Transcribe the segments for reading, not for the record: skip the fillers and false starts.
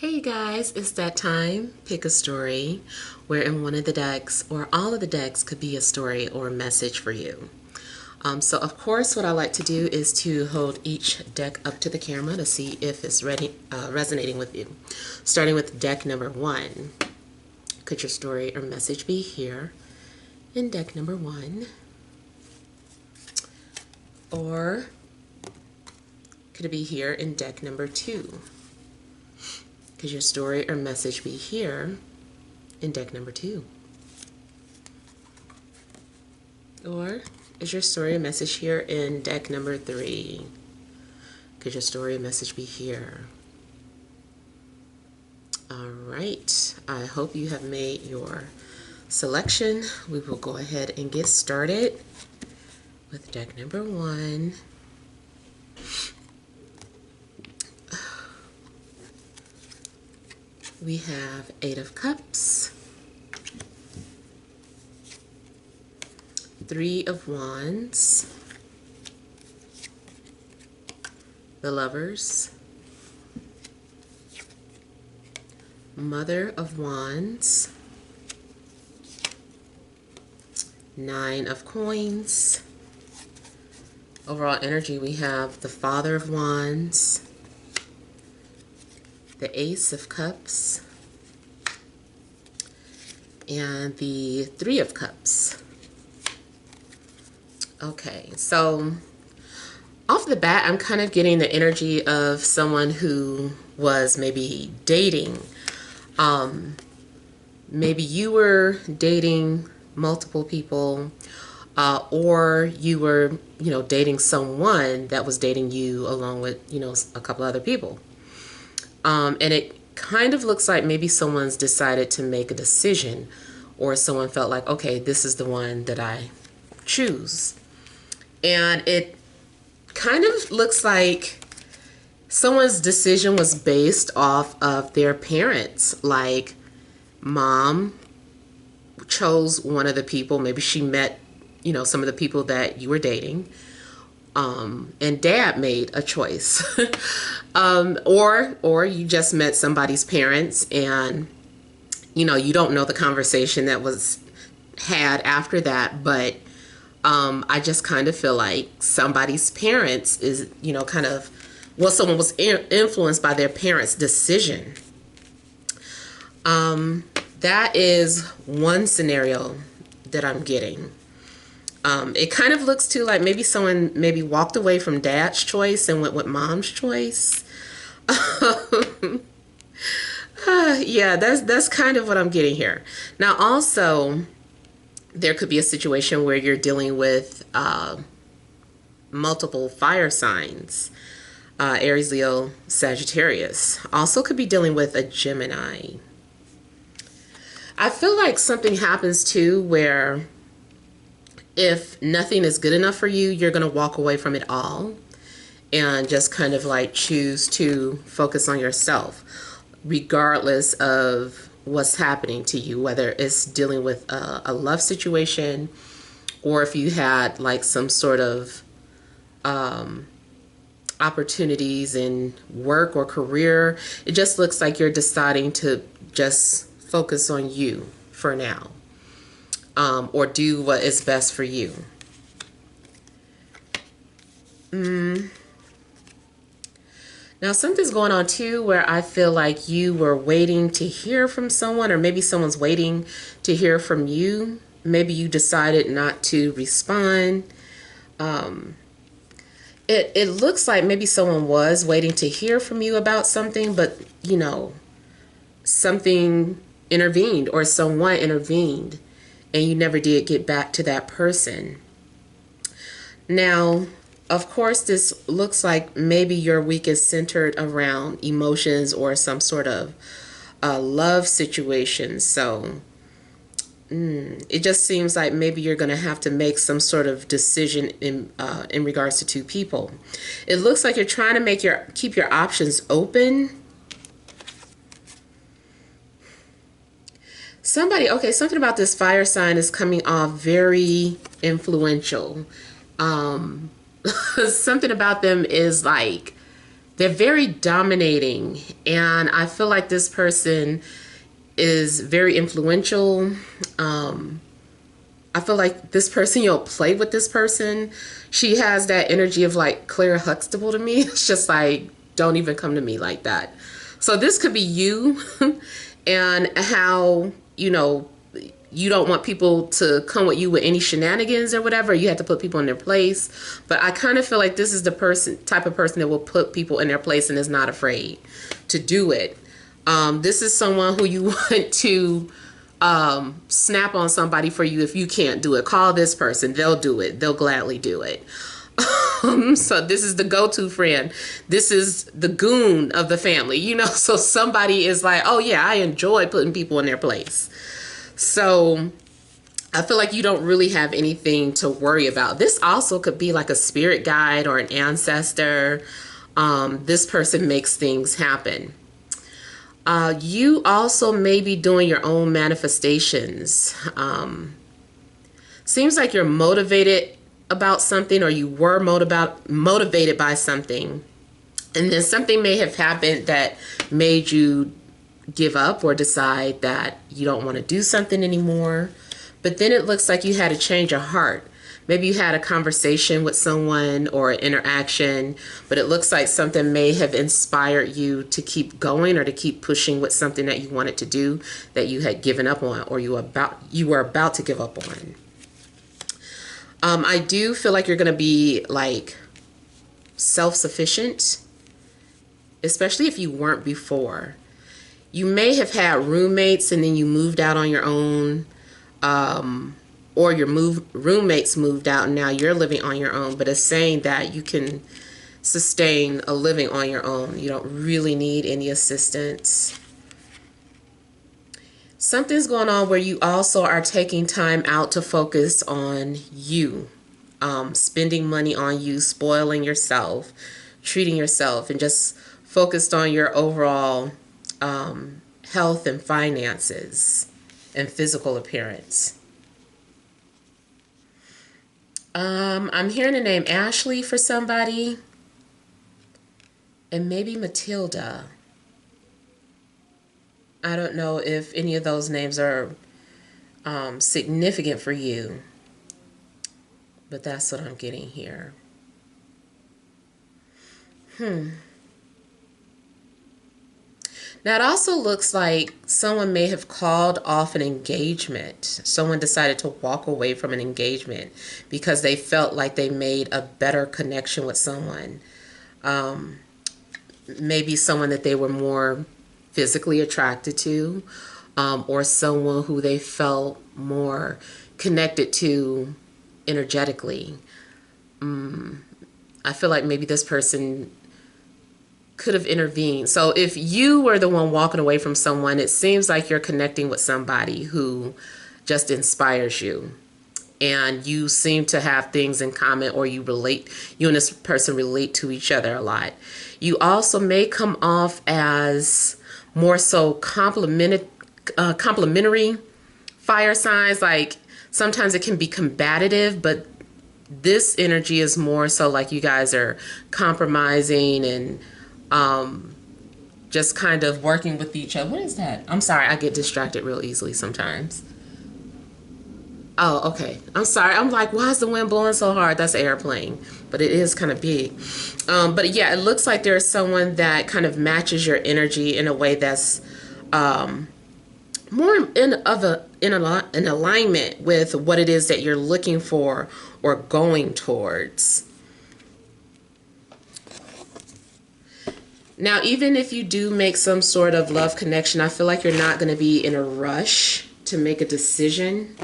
Hey guys, it's that time. Pick a story where in one of the decks or all of the decks could be a story or a message for you. So of course what I like to do is to hold each deck up to the camera to see if it's resonating with you. Starting with deck number 1. Could your story or message be here in deck number 1? Or could it be here in deck number 2? Could your story or message be here in deck number 2? Or is your story or message here in deck number 3? Could your story or message be here? All right, I hope you have made your selection. We will go ahead and get started with deck number 1. We have 8 of Cups, 3 of Wands, the Lovers, Mother of Wands, 9 of Coins. Overall energy, we have the Father of Wands, the Ace of Cups, and the 3 of Cups. Okay, so off the bat, I'm kind of getting the energy of someone who was maybe dating. Maybe you were dating multiple people, or you were, dating someone that was dating you along with, a couple other people. And it kind of looks like maybe someone's decided to make a decision, or someone felt like, okay, this is the one that I choose. And it kind of looks like someone's decision was based off of their parents. Like mom chose one of the people, maybe she met, some of the people that you were dating. And dad made a choice. Or you just met somebody's parents and, you don't know the conversation that was had after that, but I just kind of feel like somebody's parents is, someone was influenced by their parents' decision. That is one scenario that I'm getting. It kind of looks too like maybe someone walked away from dad's choice and went with mom's choice. Yeah, that's kind of what I'm getting here. Now also, there could be a situation where you're dealing with multiple fire signs. Aries, Leo, Sagittarius. Also could be dealing with a Gemini. I feel like something happens too where if nothing is good enough for you, you're going to walk away from it all and just kind of like choose to focus on yourself, regardless of what's happening to you, whether it's dealing with a love situation or if you had like some sort of opportunities in work or career. It just looks like you're deciding to just focus on you for now. Or do what is best for you. Now something's going on too where I feel like you were waiting to hear from someone, or maybe someone's waiting to hear from you. Maybe you decided not to respond. It looks like maybe someone was waiting to hear from you about something, but something intervened or someone intervened, and you never did get back to that person. Now, of course, this looks like maybe your week is centered around emotions or some sort of love situation. So it just seems like maybe you're going to have to make some sort of decision in regards to two people. It looks like you're trying to keep your options open. Something about this fire sign is coming off very influential. Something about them is like They're very dominating, and I feel like this person is very influential. I feel like this person, you'll play with this person. She has that energy of like Clara Huxtable to me. It's just like, don't even come to me like that. So this could be you and how, you know, you don't want people to come with you with any shenanigans or whatever. You have to put people in their place. But I kind of feel like this is the type of person that will put people in their place and is not afraid to do it. This is someone who you want to snap on somebody for you if you can't do it. Call this person. They'll do it. They'll gladly do it. So this is the go-to friend. This is the goon of the family, you know. So somebody is like, oh yeah, I enjoy putting people in their place. So I feel like you don't really have anything to worry about. This also could be like a spirit guide or an ancestor. This person makes things happen. You also may be doing your own manifestations. Seems like you're motivated about something, or you were motivated by something. And then something may have happened that made you give up or decide that you don't want to do something anymore. But then it looks like you had a change of heart. Maybe you had a conversation with someone or an interaction, but it looks like something may have inspired you to keep going or to keep pushing with something that you wanted to do that you had given up on, or you were about to give up on. I do feel like you're going to be like self-sufficient, especially if you weren't before. You may have had roommates and then you moved out on your own, or your roommates moved out and now you're living on your own, but it's saying that you can sustain a living on your own. You don't really need any assistance. Something's going on where you also are taking time out to focus on you, spending money on you, spoiling yourself, treating yourself, and just focused on your overall health and finances and physical appearance. I'm hearing the name Ashley for somebody, and maybe Matilda. I don't know if any of those names are significant for you, but that's what I'm getting here. Now it also looks like someone may have called off an engagement. Someone decided to walk away from an engagement because they felt like they made a better connection with someone. Maybe someone that they were more physically attracted to, or someone who they felt more connected to energetically. I feel like maybe this person could have intervened. So if you were the one walking away from someone, it seems like you're connecting with somebody who just inspires you, and you seem to have things in common, or you and this person relate to each other a lot. You also may come off as more so complimentary fire signs. Like sometimes it can be combative, but this energy is more so like you guys are compromising and just kind of working with each other. What is that? I'm sorry, I get distracted real easily sometimes. Oh, okay. I'm sorry. I'm like, why is the wind blowing so hard? That's an airplane, but it is kind of big. But yeah, it looks like there's someone that kind of matches your energy in a way that's more in alignment with what it is that you're looking for or going towards. Now, even if you do make some sort of love connection, I feel like you're not going to be in a rush to make a decision.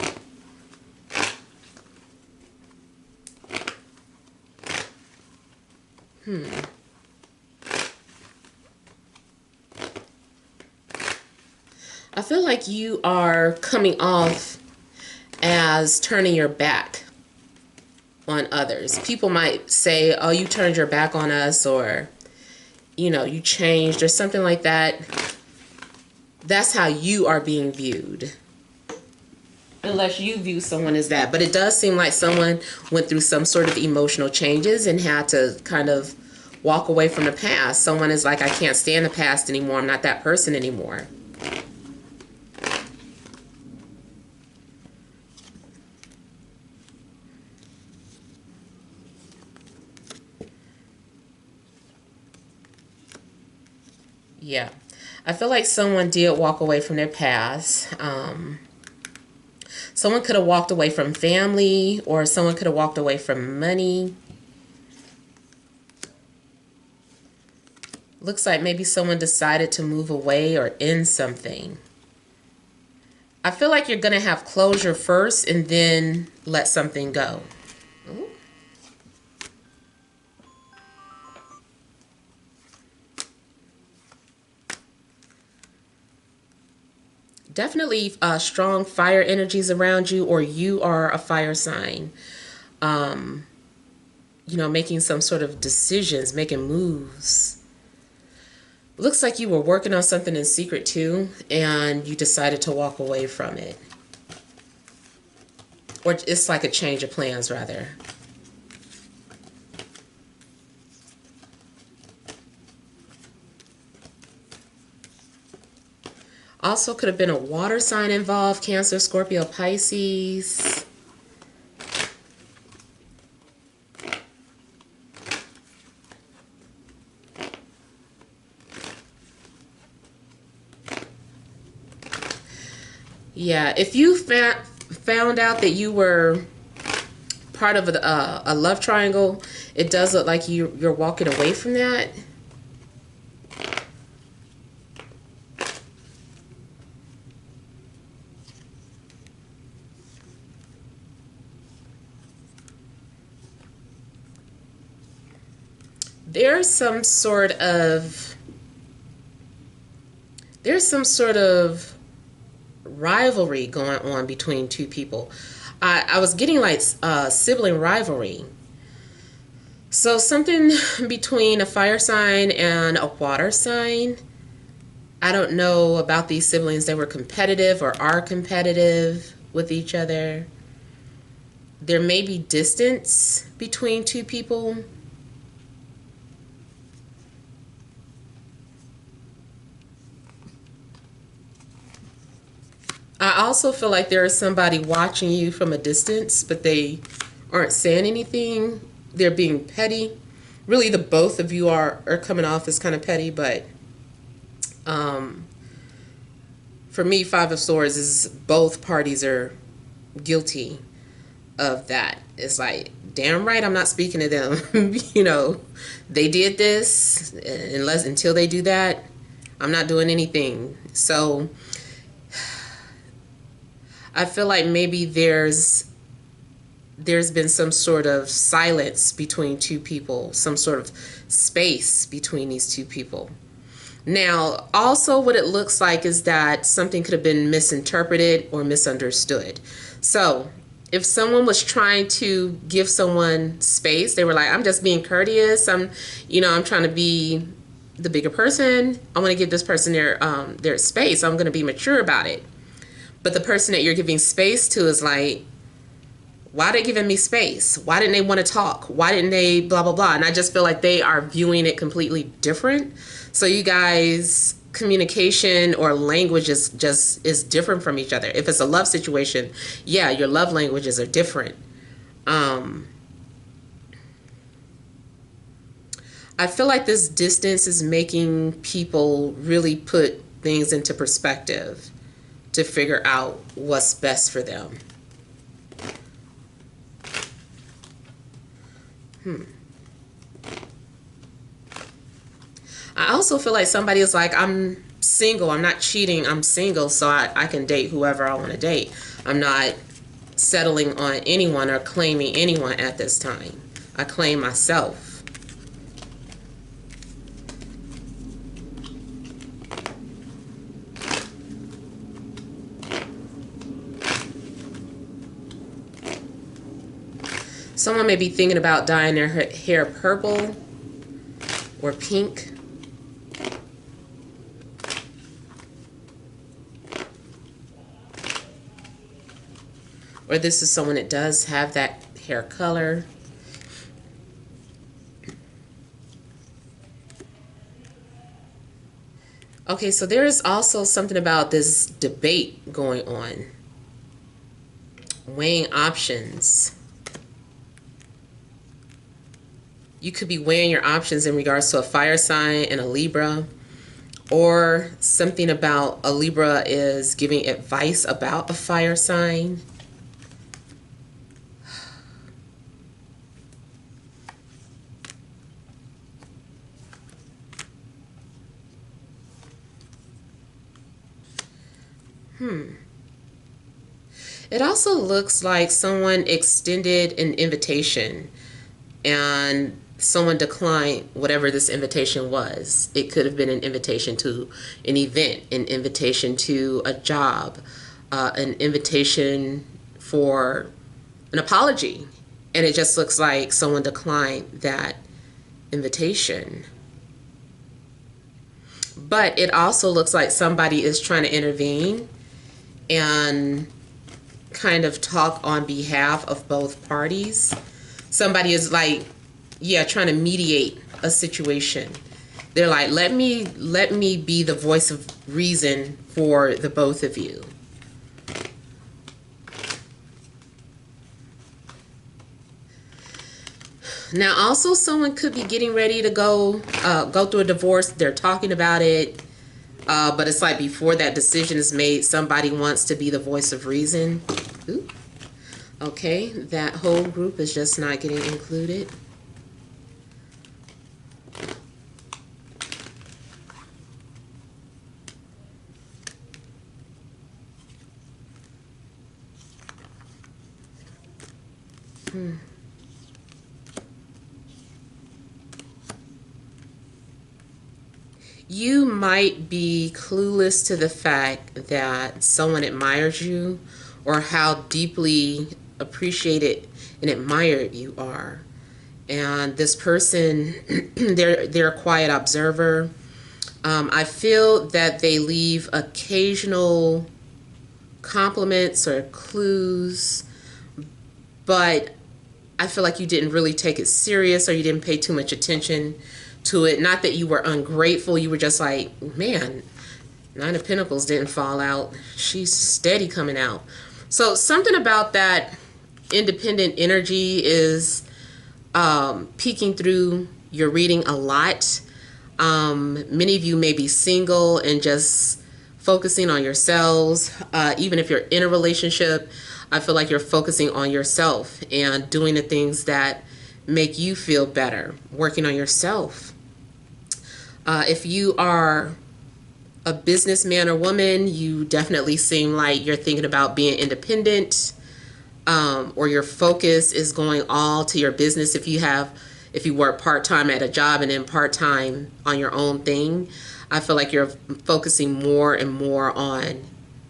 I feel like you are coming off as turning your back on others. People might say, oh, you turned your back on us, or, you know, you changed or something like that. That's how you are being viewed. Unless you view someone as that. But it does seem like someone went through some sort of emotional changes and had to kind of walk away from the past. Someone is like, I can't stand the past anymore. I'm not that person anymore. Yeah. I feel like someone did walk away from their past. Someone could have walked away from family, or someone could have walked away from money. Looks like maybe someone decided to move away or end something. I feel like you're going to have closure first and then let something go. Ooh. Definitely strong fire energies around you, or you are a fire sign. You know, making some sort of decisions, making moves. Looks like you were working on something in secret too, and you decided to walk away from it. Or it's like a change of plans, rather. Also could have been a water sign involved, Cancer, Scorpio, Pisces. Yeah, if you found out that you were part of a love triangle, it does look like you're walking away from that. There's some sort of rivalry going on between two people. I was getting like sibling rivalry. So something between a fire sign and a water sign. I don't know about these siblings. They were competitive or are competitive with each other. There may be distance between two people. I also feel like there is somebody watching you from a distance, but they aren't saying anything. They're being petty. Really, the both of you are coming off as kind of petty, but for me, Five of Swords is both parties are guilty of that. It's like, damn right, I'm not speaking to them. You know, they did this, until they do that, I'm not doing anything. So I feel like maybe there's been some sort of silence between two people, some sort of space between these two people. Now, also what it looks like is that something could have been misinterpreted or misunderstood. So if someone was trying to give someone space, they were like, I'm just being courteous. I'm trying to be the bigger person. I want to give this person their space. I'm going to be mature about it. But the person that you're giving space to is like, why are they giving me space? Why didn't they want to talk? Why didn't they blah, blah, blah? And I just feel like they are viewing it completely different. So you guys, communication or language is different from each other. If it's a love situation, yeah, your love languages are different. I feel like this distance is making people really put things into perspective to figure out what's best for them. I also feel like somebody is like, I'm single, I'm not cheating, I'm single, so I can date whoever I want to date. I'm not settling on anyone or claiming anyone at this time. I claim myself. Someone may be thinking about dyeing their hair purple or pink. Or this is someone that does have that hair color. Okay, so there's also something about this debate going on. Weighing options. You could be weighing your options in regards to a fire sign and a Libra, or something about a Libra is giving advice about a fire sign. It also looks like someone extended an invitation and someone declined whatever this invitation was. It could have been an invitation to an event, an invitation to a job, an invitation for an apology. And it just looks like someone declined that invitation. But it also looks like somebody is trying to intervene and kind of talk on behalf of both parties. Somebody is like, yeah, trying to mediate a situation. They're like, let me be the voice of reason for the both of you. Now, also, someone could be getting ready to go through a divorce. They're talking about it, but it's like before that decision is made, somebody wants to be the voice of reason. Ooh. Okay, that whole group is just not getting included. You might be clueless to the fact that someone admires you or how deeply appreciated and admired you are. And this person, they're a quiet observer. I feel that they leave occasional compliments or clues, but I feel like you didn't really take it serious or you didn't pay too much attention to it. Not that you were ungrateful, you were just like, man, Nine of Pentacles didn't fall out. She's steady coming out. So something about that independent energy is peeking through your reading a lot. Many of you may be single and just focusing on yourselves. Even if you're in a relationship, I feel like you're focusing on yourself and doing the things that make you feel better, working on yourself. If you are a businessman or woman, you definitely seem like you're thinking about being independent, or your focus is going all to your business. If you work part-time at a job and then part-time on your own thing, I feel like you're focusing more and more on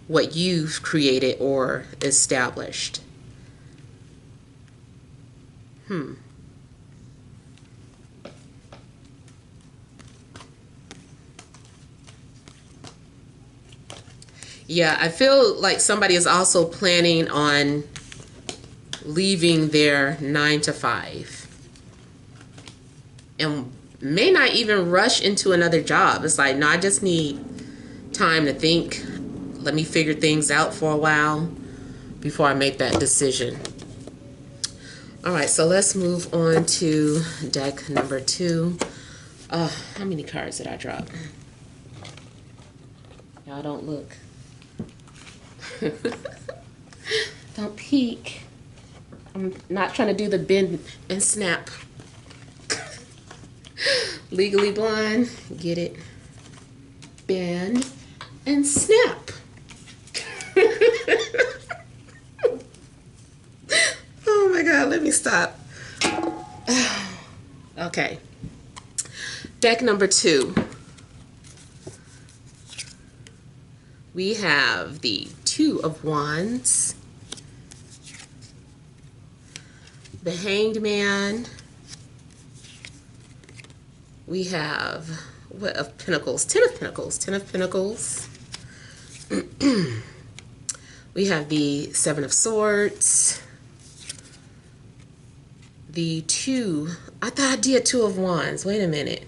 what you've created or established. Yeah, I feel like somebody is also planning on leaving their 9 to 5 and may not even rush into another job. It's like, no, I just need time to think. Let me figure things out for a while before I make that decision. All right, so let's move on to deck number 2. How many cards did I drop? Y'all don't look. Don't peek. I'm not trying to do the bend and snap. Legally blind. Get it? Bend and snap. Oh my God, let me stop. Okay. Deck number 2. We have the 2 of Wands, the Hanged Man. We have what of Pentacles? 10 of Pentacles. 10 of Pentacles. We have the 7 of Swords. The 2. I thought I did 2 of Wands. Wait a minute.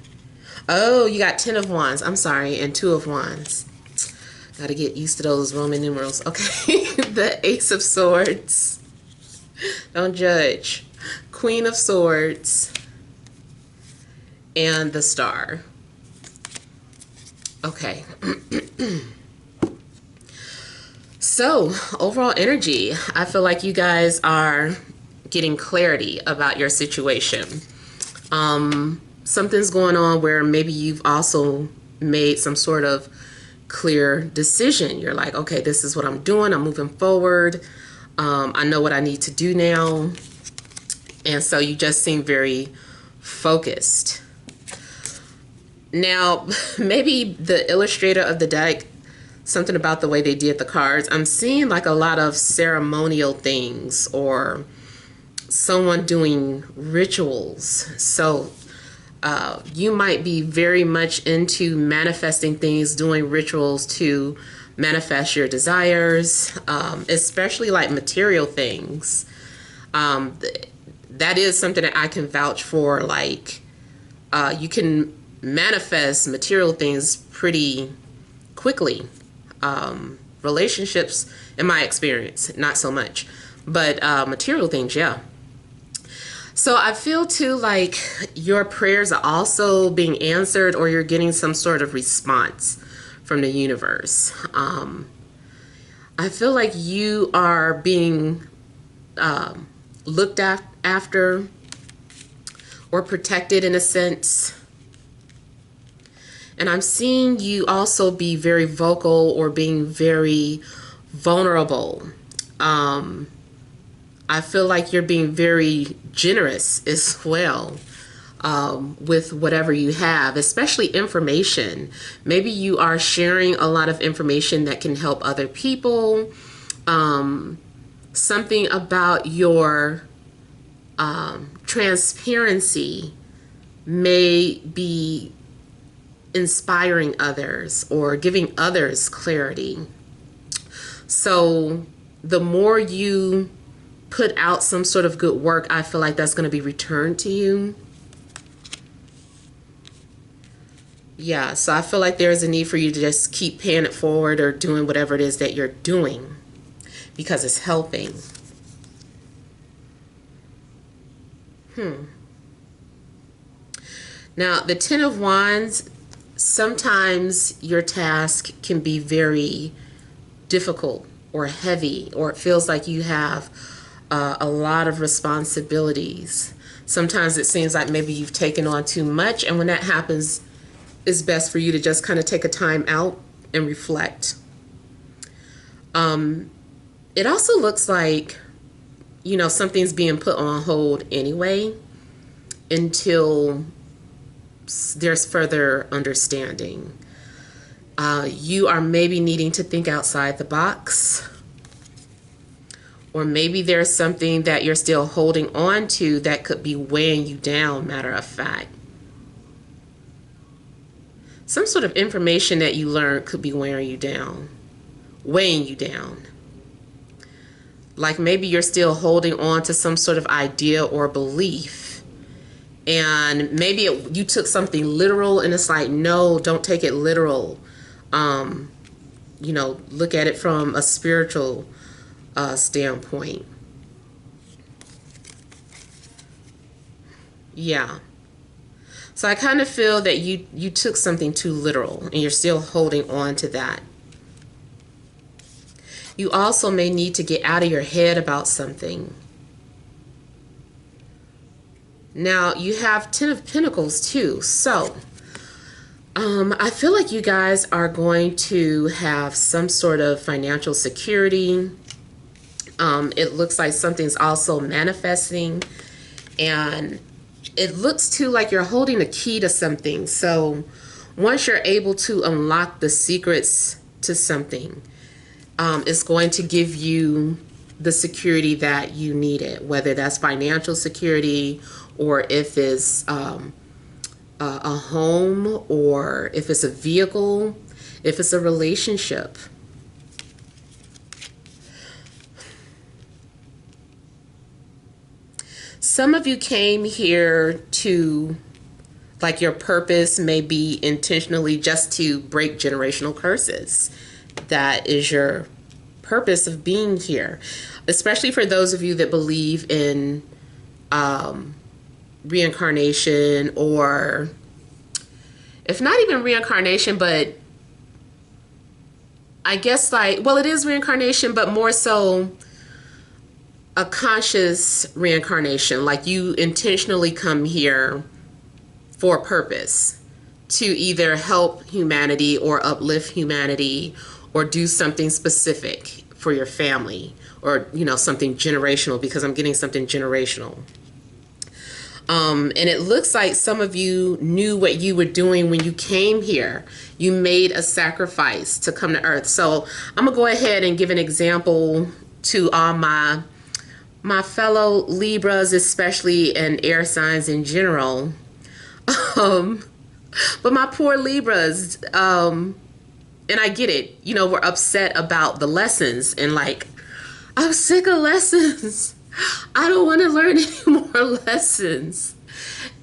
Oh, you got 10 of Wands. I'm sorry, and 2 of Wands. Got to get used to those Roman numerals. Okay, the Ace of Swords. Don't judge. Queen of Swords. And the Star. Okay. So, overall energy. I feel like you guys are getting clarity about your situation. Something's going on where maybe you've also made some sort of clear decision. You're like, okay, this is what I'm doing. I'm moving forward. I know what I need to do now. And so you just seem very focused. Now, maybe the illustrator of the deck, something about the way they did the cards, I'm seeing like a lot of ceremonial things or someone doing rituals. So you might be very much into manifesting things, doing rituals to manifest your desires, especially like material things. That is something that I can vouch for. Like you can manifest material things pretty quickly. Relationships, in my experience, not so much, but material things, yeah. So I feel too like your prayers are also being answered, or you're getting some sort of response from the universe. I feel like you are being looked after or protected in a sense. And I'm seeing you also be very vocal or being very vulnerable. I feel like you're being very generous as well with whatever you have, especially information. Maybe you are sharing a lot of information that can help other people. Something about your transparency may be inspiring others or giving others clarity. So the more you put out some sort of good work, I feel like that's going to be returned to you. Yeah, so I feel like there's a need for you to just keep paying it forward or doing whatever it is that you're doing because it's helping. Now, the 10 of Wands, sometimes your task can be very difficult or heavy, or it feels like you have a lot of responsibilities. Sometimes it seems like maybe you've taken on too much, and when that happens, it's best for you to just kind of take a time out and reflect. It also looks like, you know, something's being put on hold anyway until there's further understanding. You are maybe needing to think outside the box. Or maybe there's something that you're still holding on to that could be weighing you down, matter of fact. Some sort of information that you learned could be weighing you down. Like maybe you're still holding on to some sort of idea or belief. And maybe you took something literal and it's like, no, don't take it literal. You know, look at it from a spiritual standpoint. Yeah. So I kind of feel that you took something too literal and you're still holding on to that. You also may need to get out of your head about something. Now you have 10 of Pentacles too. So I feel like you guys are going to have some sort of financial security. It looks like something's also manifesting, and it looks too like you're holding a key to something. So once you're able to unlock the secrets to something, it's going to give you the security that you needed, whether that's financial security or if it's a home, or if it's a vehicle, if it's a relationship. Some of you came here to Like your purpose may be intentionally just to break generational curses. That is your purpose of being here. Especially for those of you that believe in reincarnation, or if not even reincarnation, but I guess like, well, it is reincarnation, but more so a conscious reincarnation. Like you intentionally come here for a purpose to either help humanity or uplift humanity or do something specific for your family, or, you know, something generational, because I'm getting something generational. And it looks like some of you knew what you were doing when you came here. You made a sacrifice to come to Earth. So I'm gonna go ahead and give an example to all my fellow Libras, especially, and air signs in general. But my poor Libras, and I get it, you know, we're upset about the lessons, and like, I'm sick of lessons. I don't want to learn any more lessons.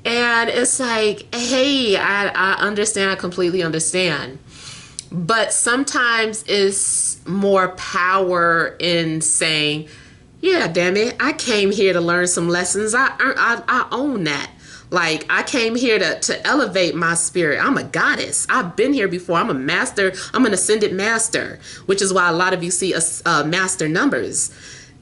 And it's like, hey, I understand. I completely understand. But sometimes it's more power in saying, yeah, damn it, I came here to learn some lessons. I own that. Like, I came here to elevate my spirit. I'm a goddess. I've been here before. I'm a master. I'm an ascended master, which is why a lot of you see master numbers.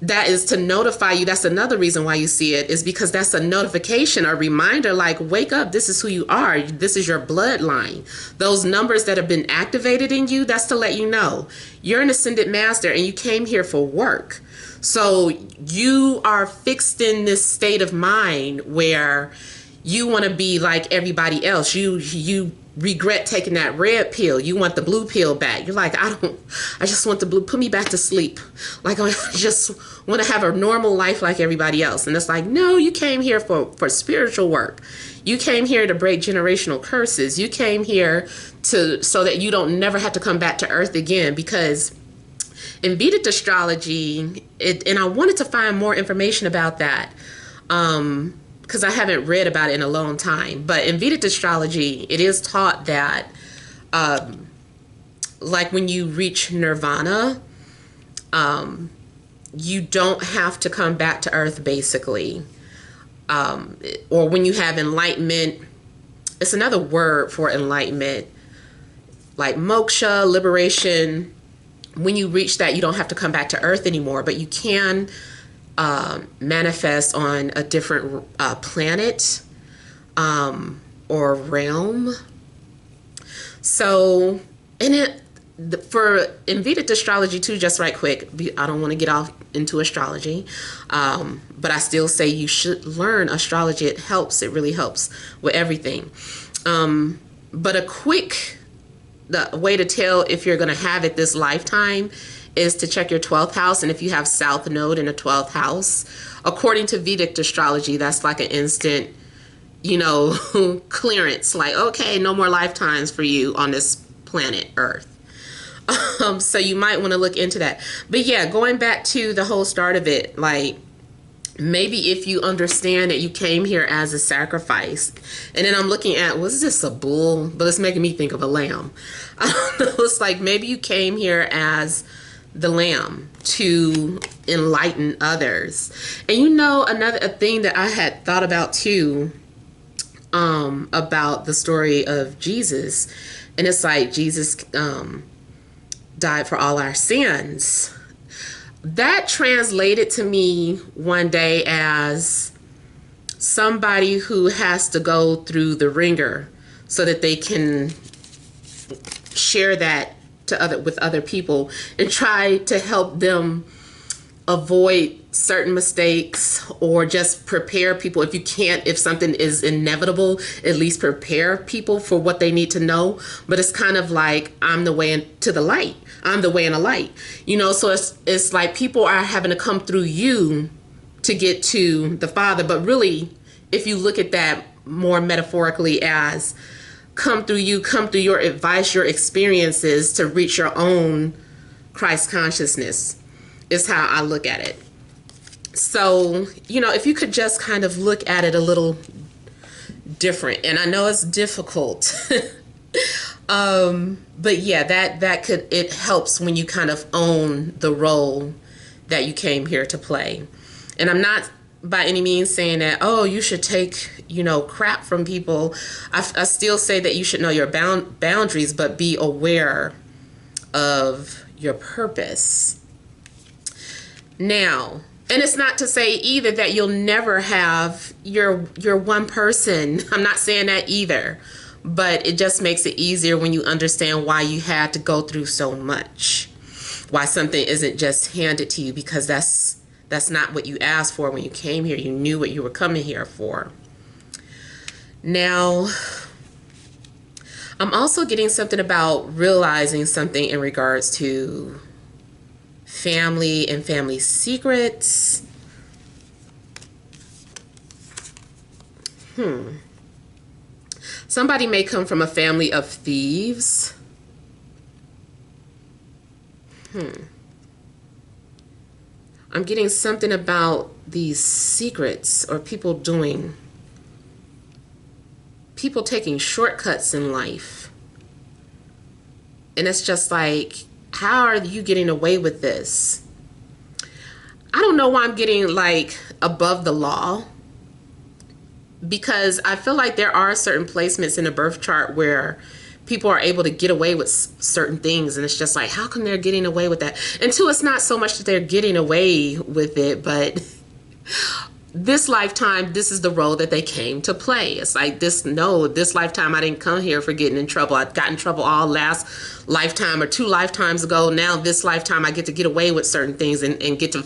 That is to notify you. That's another reason why you see it, is because that's a notification, a reminder, like, wake up. This is who you are. This is your bloodline. Those numbers that have been activated in you, that's to let you know you're an ascended master and you came here for work. So you are fixed in this state of mind where you want to be like everybody else. You regret taking that red pill. You want the blue pill back. You're like, I just want the blue. Put me back to sleep. Like, I just want to have a normal life like everybody else. And it's like, no, you came here for spiritual work. You came here to break generational curses. You came here so that you don't never have to come back to Earth again. Because in Vedic astrology, and I wanted to find more information about that, because I haven't read about it in a long time. But in Vedic astrology, it is taught that, like when you reach nirvana, you don't have to come back to Earth, basically. Or when you have enlightenment, it's another word for enlightenment, like moksha, liberation. When you reach that, you don't have to come back to Earth anymore, but you can manifest on a different planet or realm. So, in Vedic astrology too, just right quick, I don't want to get off into astrology, but I still say you should learn astrology. It helps. It really helps with everything. But the way to tell if you're going to have it this lifetime is to check your 12th house. And if you have South Node in a 12th house, according to Vedic astrology, that's like an instant, you know, clearance. Like, okay, no more lifetimes for you on this planet Earth. So you might want to look into that. But yeah, going back to the whole start of it, like, maybe if you understand that you came here as a sacrifice, and then I'm looking at, was this a bull? But it's making me think of a lamb. It's like maybe you came here as the lamb to enlighten others. And you know, another thing that I had thought about too, about the story of Jesus, and it's like Jesus died for all our sins. That translated to me one day as somebody who has to go through the ringer so that they can share that with other people and try to help them avoid certain mistakes, or just prepare people. If something is inevitable, at least prepare people for what they need to know. But it's kind of like, I'm the way to the light. I'm the way and the light, you know? So it's like people are having to come through you to get to the Father. But really, if you look at that more metaphorically as come through you, come through your advice, your experiences to reach your own Christ consciousness, is how I look at it. So, you know, if you could just kind of look at it a little different. And I know it's difficult. But yeah, it helps when you kind of own the role that you came here to play. And I'm not by any means saying that, oh, you should take, crap from people. I still say that you should know your boundaries, but be aware of your purpose. Now, and it's not to say either that you'll never have your one person. I'm not saying that either. But it just makes it easier when you understand why you had to go through so much. Why something isn't just handed to you, because that's not what you asked for when you came here. You knew what you were coming here for. Now, I'm also getting something about realizing something in regards to family and family secrets. Somebody may come from a family of thieves. I'm getting something about these secrets, or people taking shortcuts in life. And it's just like, how are you getting away with this? I don't know why I'm getting like above the law, because I feel like there are certain placements in the birth chart where people are able to get away with certain things, and it's just like, how come they're getting away with that? And two, it's not so much that they're getting away with it, but this lifetime, this is the role that they came to play. It's like, this lifetime I didn't come here for getting in trouble. I got in trouble all last lifetime or 2 lifetimes ago. Now this lifetime I get to get away with certain things and get to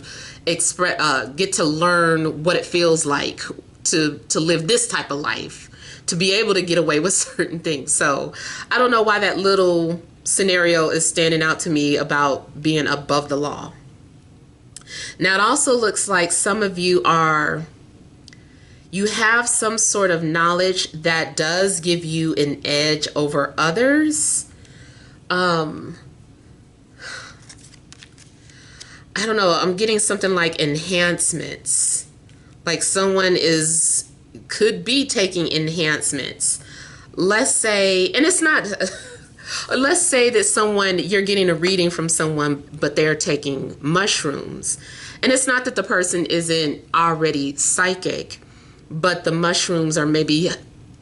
get to learn what it feels like to live this type of life, to be able to get away with certain things. So I don't know why that little scenario is standing out to me about being above the law. Now, it also looks like some of you have some sort of knowledge that does give you an edge over others. I don't know. I'm getting something like enhancements. Like someone could be taking enhancements. Let's say, and it's not, let's say that you're getting a reading from someone, but they're taking mushrooms. And it's not that the person isn't already psychic, but the mushrooms are maybe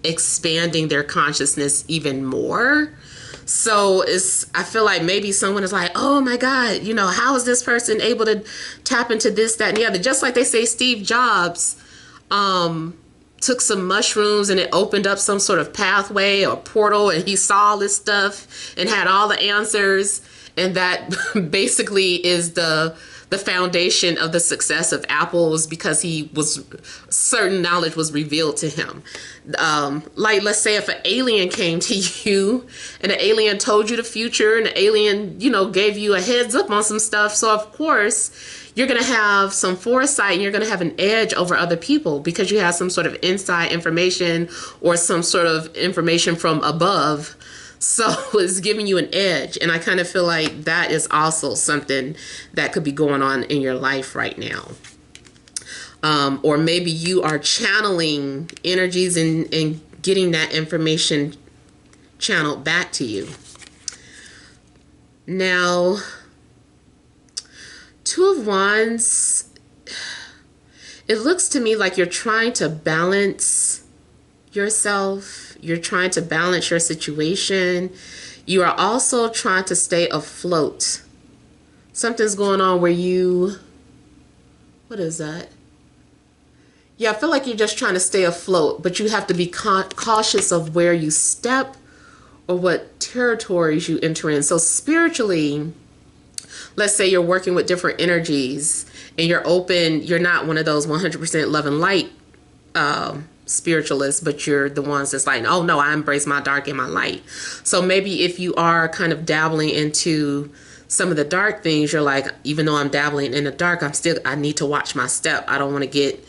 expanding their consciousness even more. So I feel like maybe someone is like, oh my God, how is this person able to tap into this, that, and the other? Just like they say Steve Jobs took some mushrooms and it opened up some sort of pathway or portal, and he saw all this stuff and had all the answers. And that basically is the foundation of the success of Apple, was because certain knowledge was revealed to him. Like, let's say if an alien came to you and an alien told you the future, and the alien, gave you a heads up on some stuff. So of course you're going to have some foresight, and you're going to have an edge over other people because you have some sort of inside information or some sort of information from above. So it's giving you an edge. And I kind of feel like that is also something that could be going on in your life right now. Or maybe you are channeling energies and getting that information channeled back to you. Now, Two of Wands, it looks to me like you're trying to balance yourself. You're trying to balance your situation. You are also trying to stay afloat. Something's going on where what is that? Yeah, I feel like you're just trying to stay afloat, but you have to be cautious of where you step or what territories you enter in. So spiritually, let's say you're working with different energies and you're open. You're not one of those 100% love and light spiritualists, but you're the ones that's like, oh no, I embrace my dark and my light. So maybe if you are kind of dabbling into some of the dark things, you're like, even though I'm dabbling in the dark, I need to watch my step. I don't want to get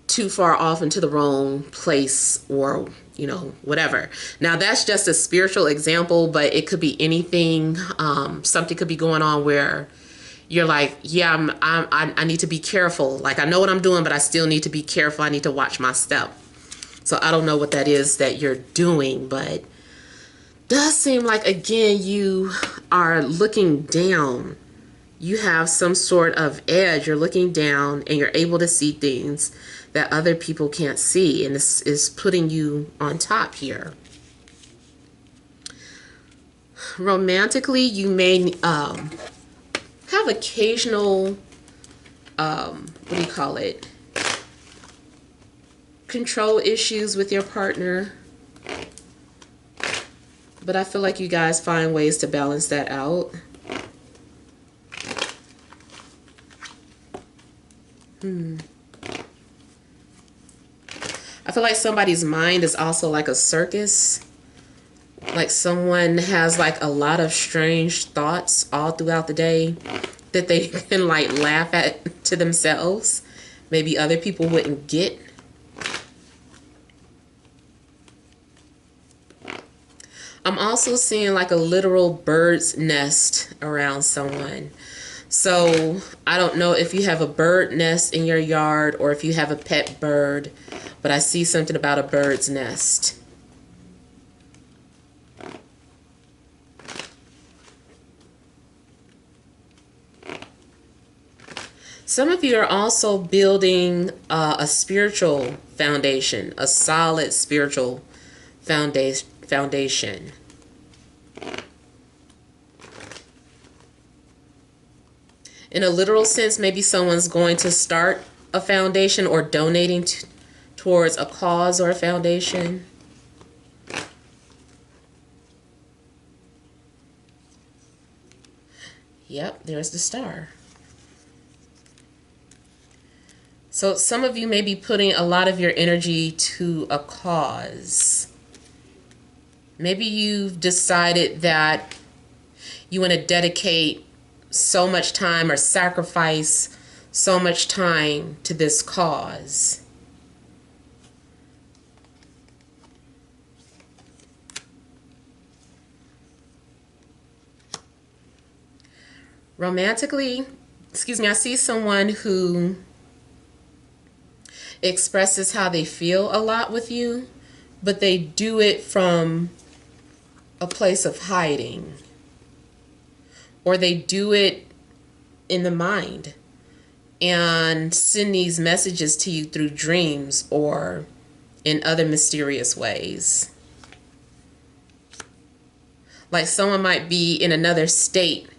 too far off into the wrong place or, whatever. Now that's just a spiritual example, but it could be anything. Something could be going on where you're like, yeah, I need to be careful. Like, I know what I'm doing, but I still need to be careful. I need to watch my step. So I don't know what that is that you're doing, but does seem like, again, you are looking down. You have some sort of edge. You're looking down and you're able to see things that other people can't see. And this is putting you on top here. Romantically, you may have occasional, what do you call it? Control issues with your partner. But I feel like you guys find ways to balance that out. I feel like somebody's mind is also like a circus. Like someone has like a lot of strange thoughts all throughout the day that they can like laugh at to themselves. Maybe other people wouldn't get. I'm also seeing like a literal bird's nest around someone. So I don't know if you have a bird nest in your yard or if you have a pet bird, but I see something about a bird's nest. Some of you are also building a spiritual foundation, a solid spiritual foundation. In a literal sense, maybe someone's going to start a foundation or donating towards a cause or a foundation. Yep, there's the star. So some of you may be putting a lot of your energy to a cause. Maybe you've decided that you want to dedicate so much time or sacrifice so much time to this cause. Romantically, I see someone who expresses how they feel a lot with you, but they do it from a place of hiding. Or they do it in the mind and send these messages to you through dreams or in other mysterious ways. Like someone might be in another state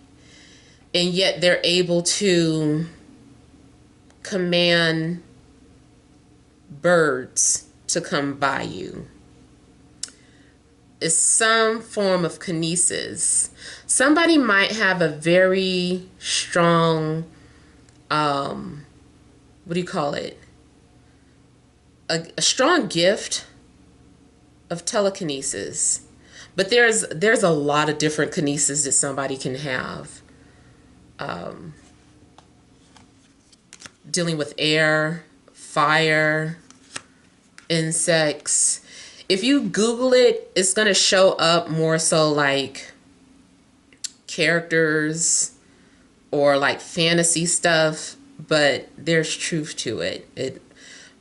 and yet they're able to command birds to come by you. It's some form of kinesis. Somebody might have a very strong, what do you call it? A strong gift of telekinesis. But there's a lot of different kinesis that somebody can have. Dealing with air, fire, insects. If you Google it, it's going to show up more so like characters or like fantasy stuff, but there's truth to it. It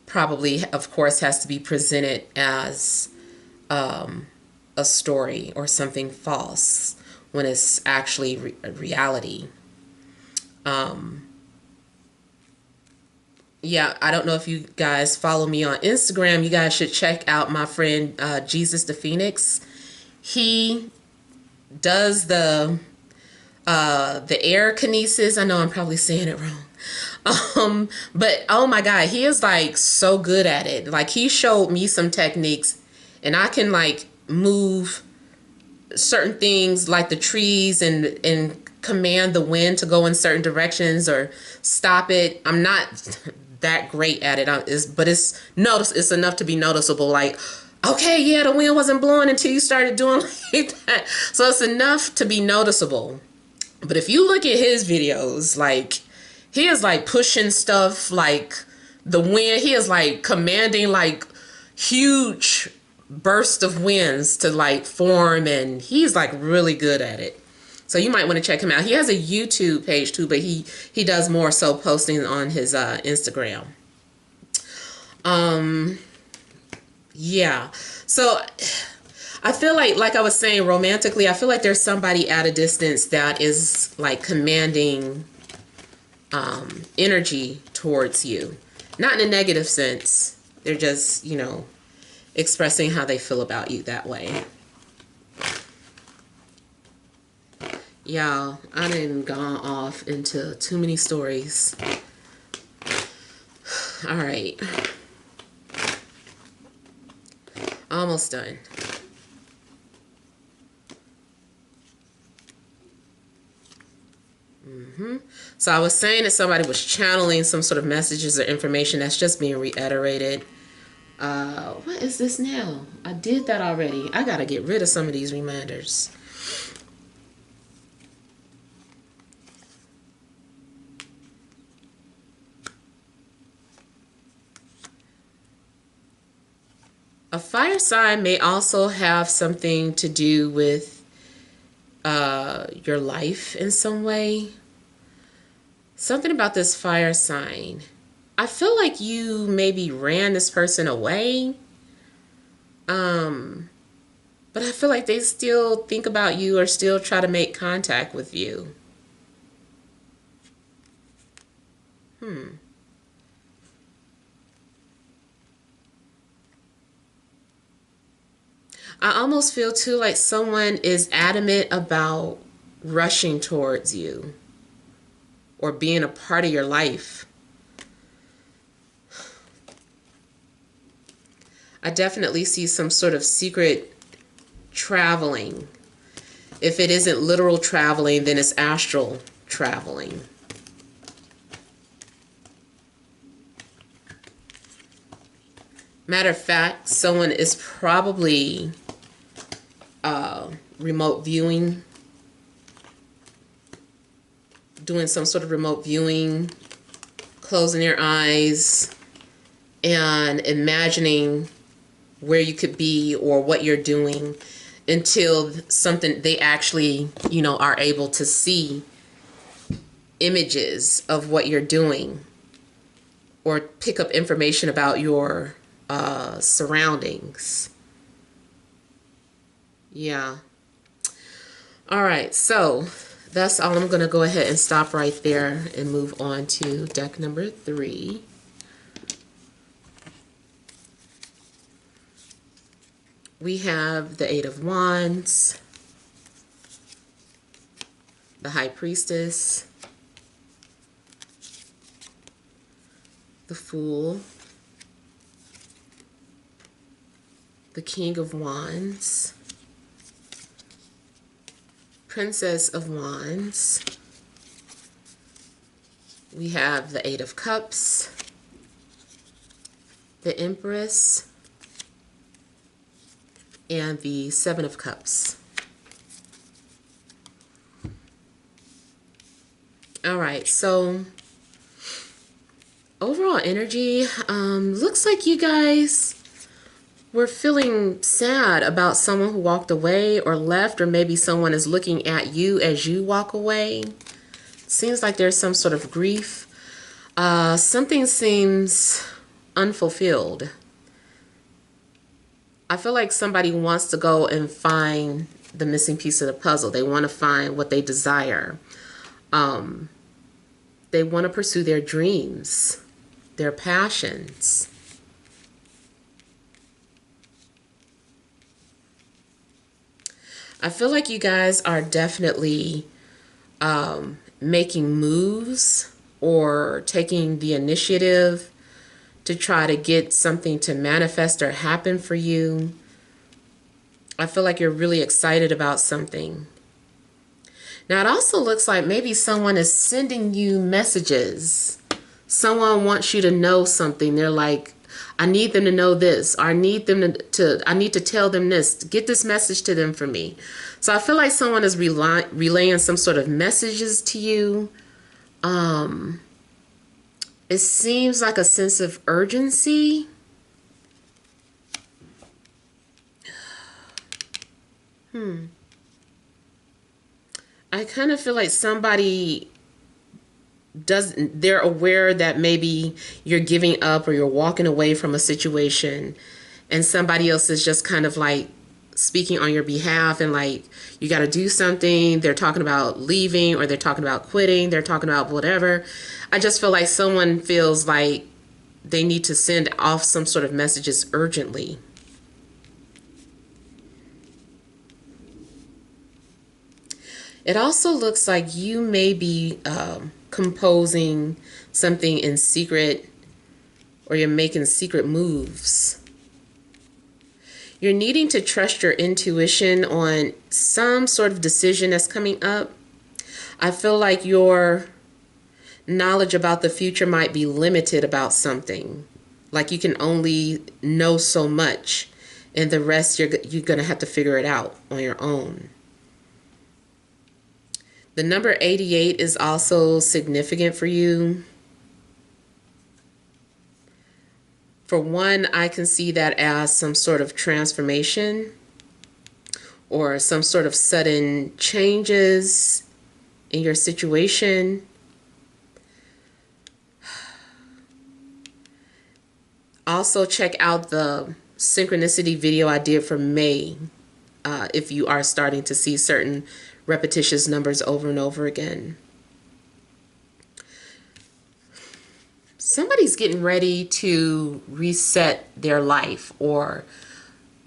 probably, of course, has to be presented as a story or something false when it's actually reality. Yeah, I don't know if you guys follow me on Instagram. You guys should check out my friend Jesus the Phoenix. He does the air kinesis. I know I'm probably saying it wrong. But oh my God, he is like so good at it. Like he showed me some techniques and I can like move certain things like the trees and command the wind to go in certain directions or stop it. I'm not that great at it, but it's enough to be noticeable. Like, okay, yeah, the wind wasn't blowing until you started doing like that. So it's enough to be noticeable. But if you look at his videos, like he is like pushing stuff like the wind. He is like commanding like huge bursts of winds to like form, and he's like really good at it. So you might want to check him out. He has a YouTube page too, but he does more so posting on his Instagram. Yeah. So I feel like I was saying romantically, I feel like there's somebody at a distance that is like commanding energy towards you. Not in a negative sense. They're just, expressing how they feel about you that way. Yeah, I done gone off into too many stories. All right. Almost done. So I was saying that somebody was channeling some sort of messages or information that's just being reiterated. What is this now? I did that already. I gotta get rid of some of these reminders. A fire sign may also have something to do with your life in some way. Something about this fire sign. I feel like you maybe ran this person away. But I feel like they still think about you or still try to make contact with you. I almost feel too like someone is adamant about rushing towards you or being a part of your life. I definitely see some sort of secret traveling. If it isn't literal traveling, then it's astral traveling. Matter of fact, someone is probably remote viewing, doing some sort of remote viewing, closing their eyes and imagining where you could be or what you're doing until something they actually, are able to see images of what you're doing or pick up information about your surroundings. Yeah. All right, so that's all. I'm going to go ahead and stop right there and move on to deck number 3. We have the Eight of Wands, the High Priestess, the Fool, the King of Wands, Princess of Wands. We have the Eight of Cups, the Empress, and the Seven of Cups. All right, so overall energy, looks like you guys were feeling sad about someone who walked away or left, or maybe someone is looking at you as you walk away. Seems like there's some sort of grief. Something seems unfulfilled. I feel like somebody wants to go and find the missing piece of the puzzle. They want to find what they desire. They want to pursue their dreams, their passions. I feel like you guys are definitely making moves or taking the initiative to try to get something to manifest or happen for you. I feel like you're really excited about something. Now, it also looks like maybe someone is sending you messages. Someone wants you to know something. They're like, I need them to know this. Or I need them I need to tell them this. Get this message to them for me. So I feel like someone is relaying some sort of messages to you. It seems like a sense of urgency. I kind of feel like somebody they're aware that maybe you're giving up or you're walking away from a situation, and somebody else is just kind of like speaking on your behalf, and like you got to do something. They're talking about leaving, or they're talking about quitting, they're talking about whatever. I just feel like someone feels like they need to send off some sort of messages urgently. It also looks like you may be composing something in secret, or you're making secret moves. You're needing to trust your intuition on some sort of decision that's coming up. I feel like your knowledge about the future might be limited about something. Like you can only know so much, and the rest you're going to have to figure it out on your own. The number 88 is also significant for you. For one, I can see that as some sort of transformation or some sort of sudden changes in your situation. Also, check out the synchronicity video I did for May if you are starting to see certain repetitious numbers over and over again. Somebody's getting ready to reset their life or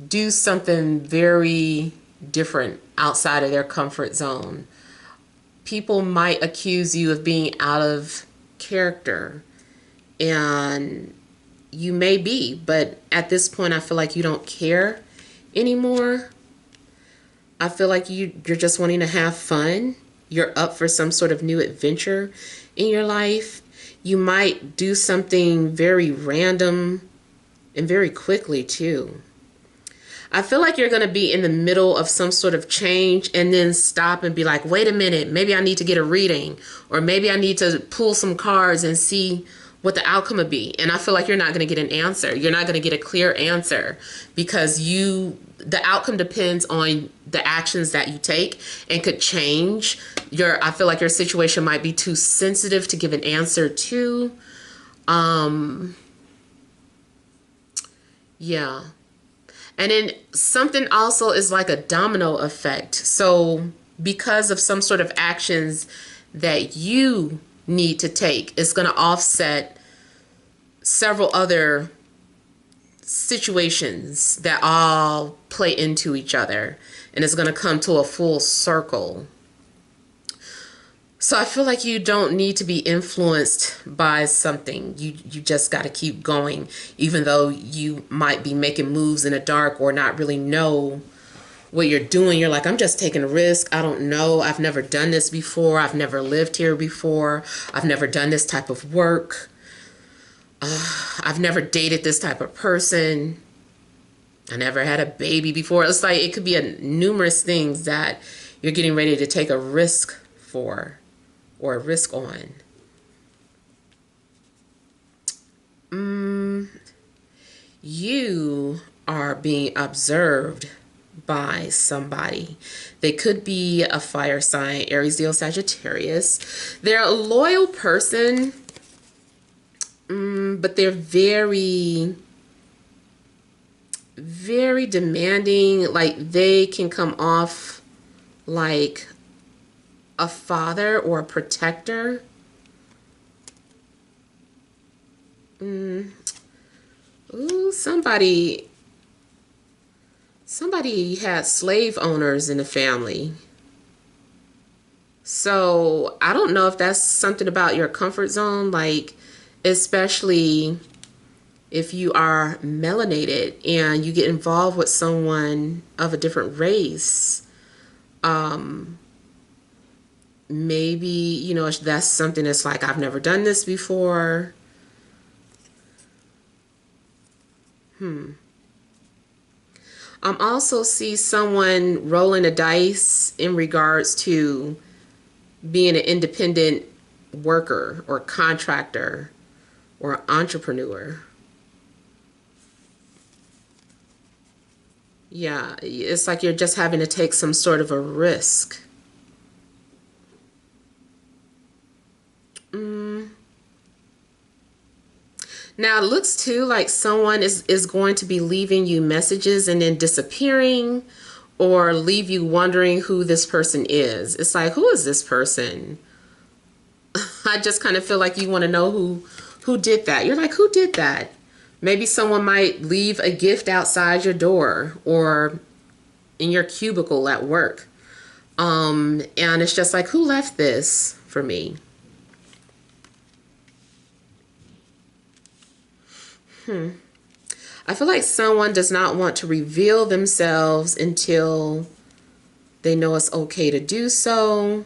do something very different outside of their comfort zone. People might accuse you of being out of character, and you may be, but at this point I feel like you don't care anymore. I feel like you're just wanting to have fun. You're up for some sort of new adventure in your life. You might do something very random and very quickly too. I feel like you're going to be in the middle of some sort of change and then stop and be like, wait a minute, maybe I need to get a reading, or maybe I need to pull some cards and see what the outcome would be. And I feel like you're not going to get an answer. You're not going to get a clear answer because the outcome depends on the actions that you take and could change. I feel like your situation might be too sensitive to give an answer to. Yeah. And then something also is like a domino effect. So because of some sort of actions that you need to take, it's going to offset several other situations that all play into each other, and it's going to come to a full circle. So I feel like you don't need to be influenced by something. You just got to keep going, even though you might be making moves in the dark or not really know what you're doing. You're like, I'm just taking a risk. I don't know. I've never done this before. I've never lived here before. I've never done this type of work. I've never dated this type of person. I never had a baby before. It's like it could be numerous things that you're getting ready to take a risk for or a risk on. You are being observed by somebody. They could be a fire sign, Aries, Leo, Sagittarius. They're a loyal person, but they're very, very demanding. Like they can come off like a father or a protector. Ooh, somebody had slave owners in the family. So I don't know if that's something about your comfort zone, like especially if you are melanated and you get involved with someone of a different race. Maybe, you know, that's something that's like, I've never done this before. Also see someone rolling a dice in regards to being an independent worker or contractor or entrepreneur. Yeah, it's like you're just having to take some sort of a risk. Now it looks too like someone is going to be leaving you messages and then disappearing, or leave you wondering who this person is. It's like, who is this person? I just kind of feel like you want to know who did that. You're like, who did that? Maybe someone might leave a gift outside your door or in your cubicle at work. And it's just like, who left this for me? I feel like someone does not want to reveal themselves until they know it's okay to do so,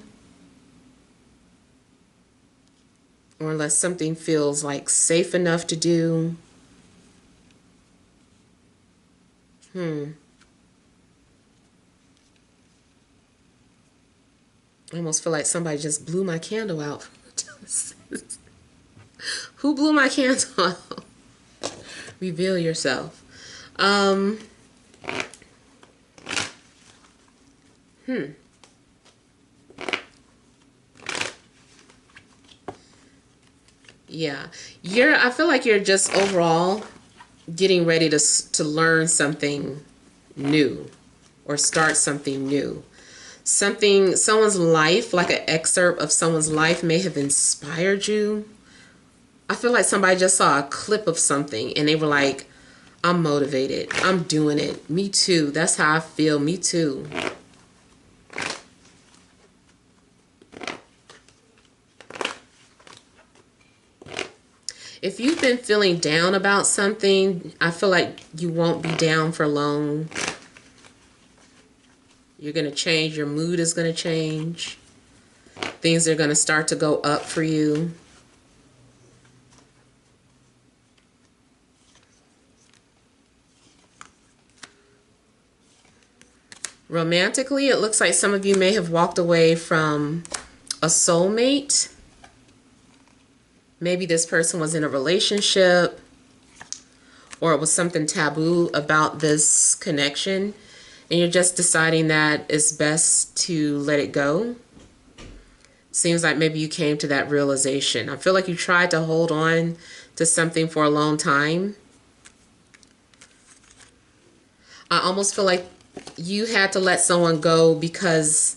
or unless something feels like safe enough to do. I almost feel like somebody just blew my candle out. Who blew my candle out? Reveal yourself. Yeah. I feel like you're just overall getting ready to learn something new or start something new. Someone's life, like an excerpt of someone's life, may have inspired you. I feel like somebody just saw a clip of something and they were like, I'm motivated. I'm doing it. Me too. That's how I feel. Me too. If you've been feeling down about something, I feel like you won't be down for long. You're going to change. Your mood is going to change. Things are going to start to go up for you. Romantically, it looks like some of you may have walked away from a soulmate. Maybe this person was in a relationship, or it was something taboo about this connection, and you're just deciding that it's best to let it go. Seems like maybe you came to that realization. I feel like you tried to hold on to something for a long time. I almost feel like you had to let someone go because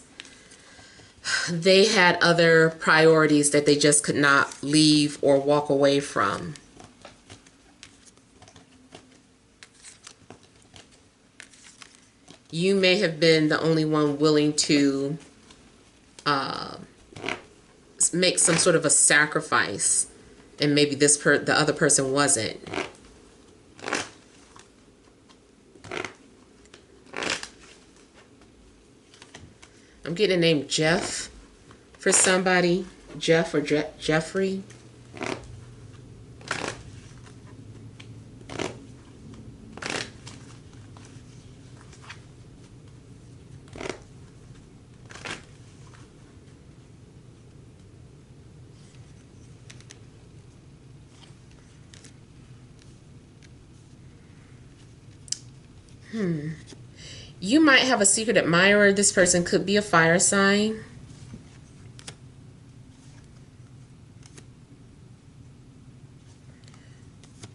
they had other priorities that they just could not leave or walk away from. You may have been the only one willing to make some sort of a sacrifice, and maybe the other person wasn't. I'm getting a name Jeff for somebody. Jeff or Jeffrey. You might have a secret admirer. This person could be a fire sign.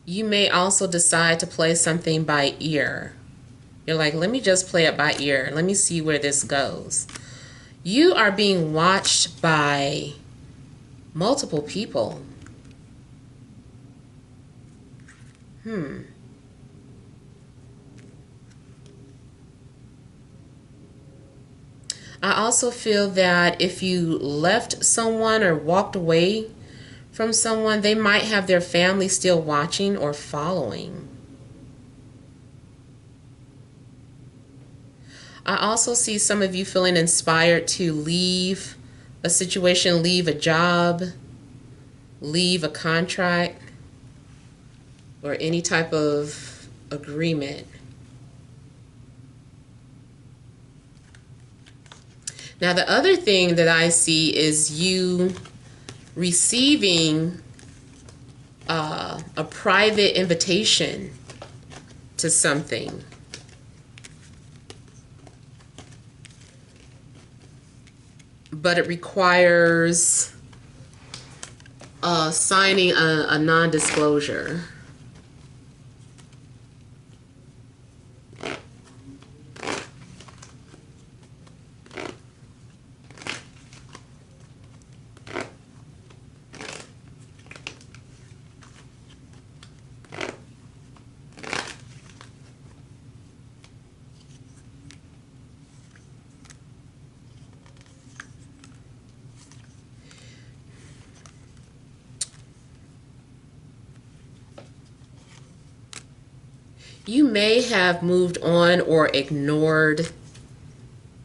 You may also decide to play something by ear. You're like, let me just play it by ear. Let me see where this goes. You are being watched by multiple people. I also feel that if you left someone or walked away from someone, they might have their family still watching or following. I also see some of you feeling inspired to leave a situation, leave a job, leave a contract, or any type of agreement. Now, the other thing that I see is you receiving a private invitation to something. But it requires signing a non-disclosure. You may have moved on or ignored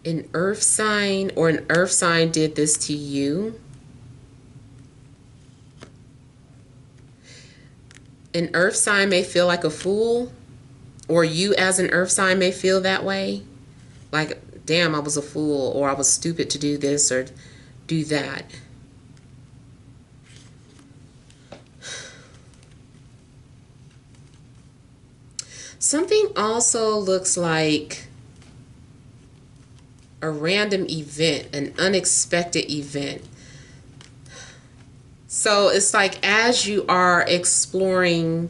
an earth sign, or an earth sign did this to you. An earth sign may feel like a fool, or you as an earth sign may feel that way. Like, damn, I was a fool, or I was stupid to do this or do that. Something also looks like a random event, an unexpected event. So it's like as you are exploring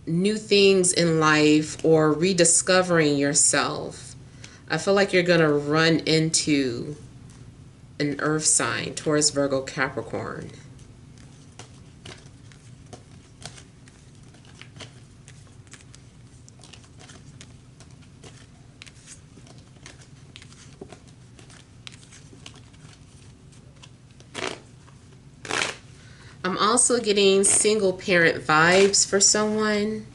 new things in life or rediscovering yourself, I feel like you're going to run into an earth sign, Taurus, Virgo, Capricorn. I'm also getting single parent vibes for someone.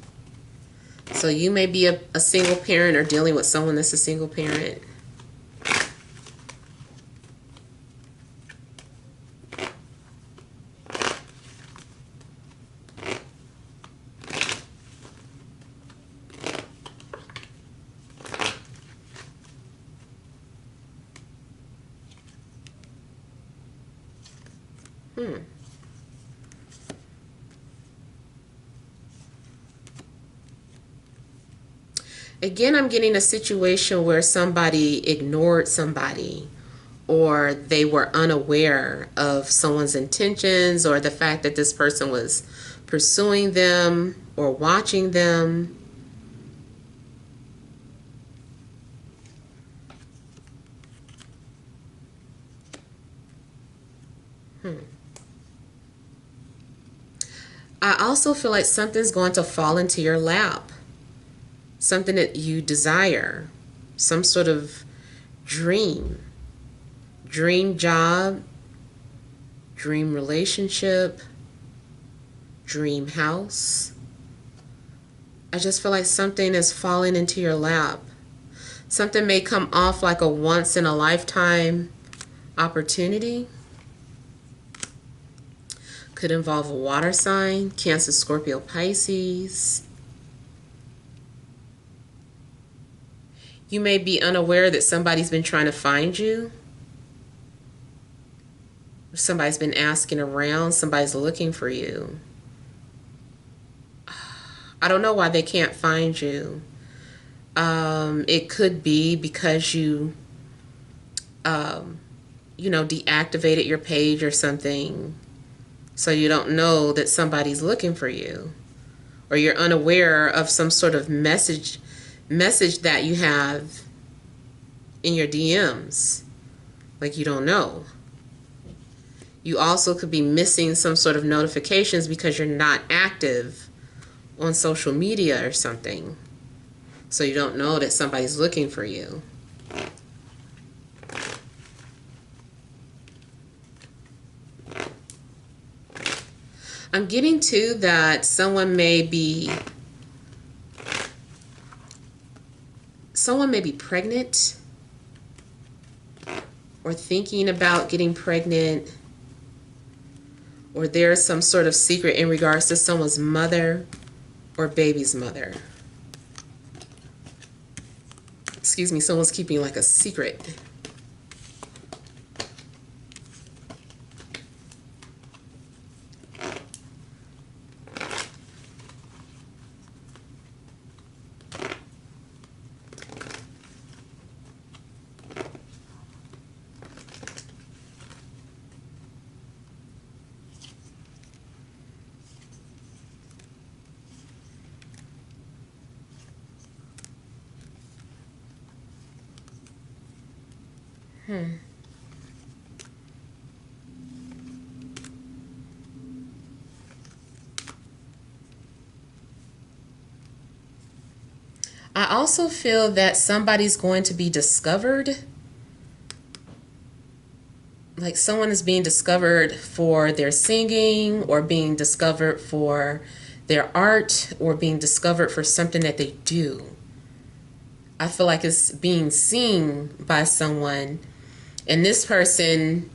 So you may be a single parent or dealing with someone that's a single parent. Again, I'm getting a situation where somebody ignored somebody, or they were unaware of someone's intentions, or the fact that this person was pursuing them or watching them. I also feel like something's going to fall into your lap. Something that you desire. Some sort of dream. Dream job. Dream relationship. Dream house. I just feel like something is falling into your lap. Something may come off like a once in a lifetime opportunity. Could involve a water sign, Cancer, Scorpio, Pisces. You may be unaware that somebody's been trying to find you. Somebody's been asking around. Somebody's looking for you. I don't know why they can't find you. It could be because you deactivated your page or something. So you don't know that somebody's looking for you. Or you're unaware of some sort of message that you have in your DMs. Like you don't know. You also could be missing some sort of notifications because you're not active on social media or something. So you don't know that somebody's looking for you. I'm getting to that someone may be pregnant or thinking about getting pregnant, or there's some sort of secret in regards to someone's mother or baby's mother. Excuse me, someone's keeping like a secret. I also feel that somebody's going to be discovered. Like someone is being discovered for their singing, or being discovered for their art, or being discovered for something that they do. I feel like it's being seen by someone, and this person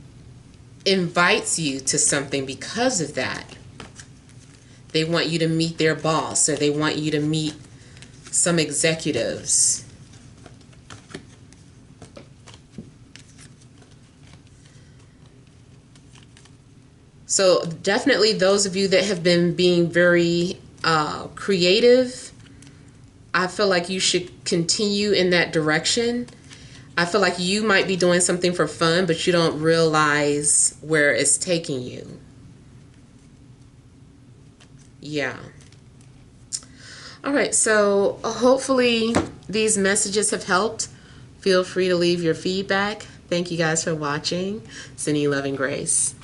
invites you to something because of that. They want you to meet their boss, or they want you to meet some executives. So definitely those of you that have been being very creative, I feel like you should continue in that direction. I feel like you might be doing something for fun, but you don't realize where it's taking you. Yeah. All right, so hopefully these messages have helped. Feel free to leave your feedback. Thank you guys for watching. Sending you love and grace.